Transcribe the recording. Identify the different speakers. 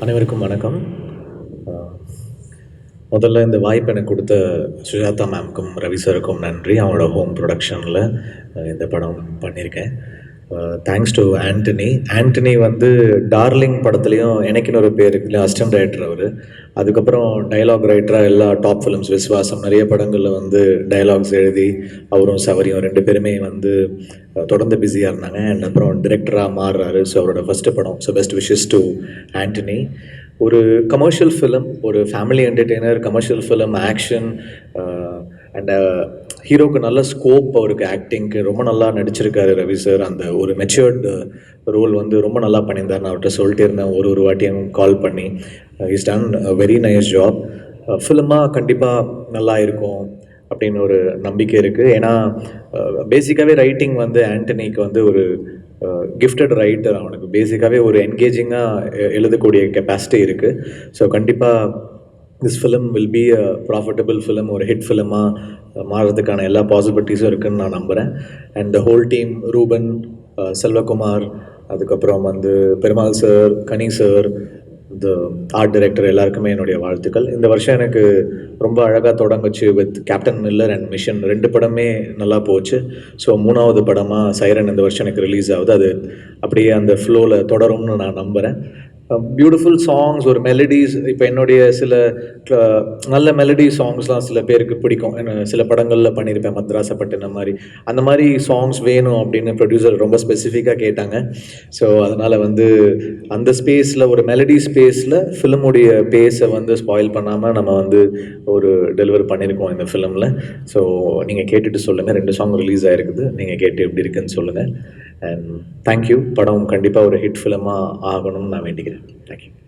Speaker 1: அனைவருக்கும் வணக்கம். முதல்ல இந்த வாய்ப்பு எனக்கு கொடுத்த சுஜாதா மேம்க்கும் ரவி சாருக்கும் நன்றி. அவங்களோட ஹோம் ப்ரொடக்ஷனில் இந்த படம் பண்ணியிருக்கேன். Thanks to Antony. ஆண்டனி வந்து டார்லிங் படத்துலேயும் எனக்குன்னு ஒரு பேர் இருக்குல்ல, அசிஸ்டன்ட் டைரக்டர் அவர். அதுக்கப்புறம் டைலாக் ரைட்டராக எல்லா டாப் ஃபிலிம்ஸ், விஸ்வாசம், நிறைய படங்களில் வந்து டைலாக்ஸ் எழுதி அவரும் சவரியும் 2 பேருமே வந்து தொடர்ந்து பிஸியாக இருந்தாங்க. அண்ட் அப்புறம் டிரெக்டராக மாறுறாரு. ஸோ அவரோட ஃபஸ்ட்டு படம். So best wishes to Antony. ஒரு கமர்ஷியல் ஃபிலிம், ஒரு family entertainer, commercial film, action and ஹீரோக்கு நல்ல ஸ்கோப், அவருக்கு ஆக்டிங்க்கு ரொம்ப நல்லா நடிச்சிருக்காரு ரவி சார். அந்த ஒரு மெச்சூர்டு ரோல் வந்து ரொம்ப நல்லா பண்ணியிருந்தார். நான் அவர்கிட்ட சொல்லிட்டே இருந்தேன் ஒரு வாட்டியும் கால் பண்ணி. Is done very nice job. ஃபிலிமாக கண்டிப்பாக நல்லா இருக்கும் அப்படின்னு ஒரு நம்பிக்கை இருக்குது. ஏன்னா பேசிக்காகவே ரைட்டிங் வந்து ஆண்டனிக்கு வந்து ஒரு கிஃப்டட் ரைட்டர். அவனுக்கு பேசிக்காகவே ஒரு என்கேஜிங்காக எழுதக்கூடிய கெப்பாசிட்டி இருக்குது. ஸோ கண்டிப்பாக this film will be a profitable film, ஒரு ஹிட் ஃபிலிமாக மாறுறதுக்கான எல்லா பாசிபிலிட்டிஸும் இருக்குதுன்னு நான் நம்புகிறேன். And the whole team, Ruben, Selvakumar, அதுக்கப்புறம் வந்து பெருமாள் சார், கனி சார், இந்த ஆர்ட் டைரக்டர், எல்லாருக்குமே என்னுடைய வாழ்த்துக்கள். இந்த வருஷம் எனக்கு ரொம்ப அழகாக தொடங்குச்சு with Captain Miller and Mission. 2 படமே நல்லா போச்சு. ஸோ 3வது படமாக சைரன் இந்த வருஷம் எனக்கு ரிலீஸ் ஆகுது. அது அப்படியே அந்த ஃப்ளோவில் தொடரும்னு நான் நம்புகிறேன். பியூட்டிஃபுல் சாங்ஸ், ஒரு மெலடிஸ். இப்போ என்னுடைய சில நல்ல மெலடி சாங்ஸ்லாம் சில பேருக்கு பிடிக்கும். சில படங்களில் பண்ணியிருப்பேன், மத்ராசப்பட்டினம் மாதிரி. அந்த மாதிரி சாங்ஸ் வேணும் அப்படின்னு ப்ரொடியூசர் ரொம்ப ஸ்பெசிஃபிக்காக கேட்டாங்க. ஸோ அதனால் வந்து அந்த ஸ்பேஸில், ஒரு மெலடி ஸ்பேஸில் ஃபிலிமுடைய பேஸை வந்து ஸ்பாயில் பண்ணாமல் நம்ம வந்து ஒரு டெலிவர் பண்ணியிருக்கோம் இந்த ஃபிலிமில். ஸோ நீங்கள் கேட்டுட்டு சொல்லுங்கள். 2 சாங் ரிலீஸ் ஆகிருக்குது. நீங்கள் கேட்டு எப்படி இருக்குன்னு சொல்லுங்கள். And thank you. படம் கண்டிப்பாக ஒரு ஹிட் ஃபிலிமாக ஆகணும்னு நான் வேண்டிக்கிறேன். தேங்க்யூ.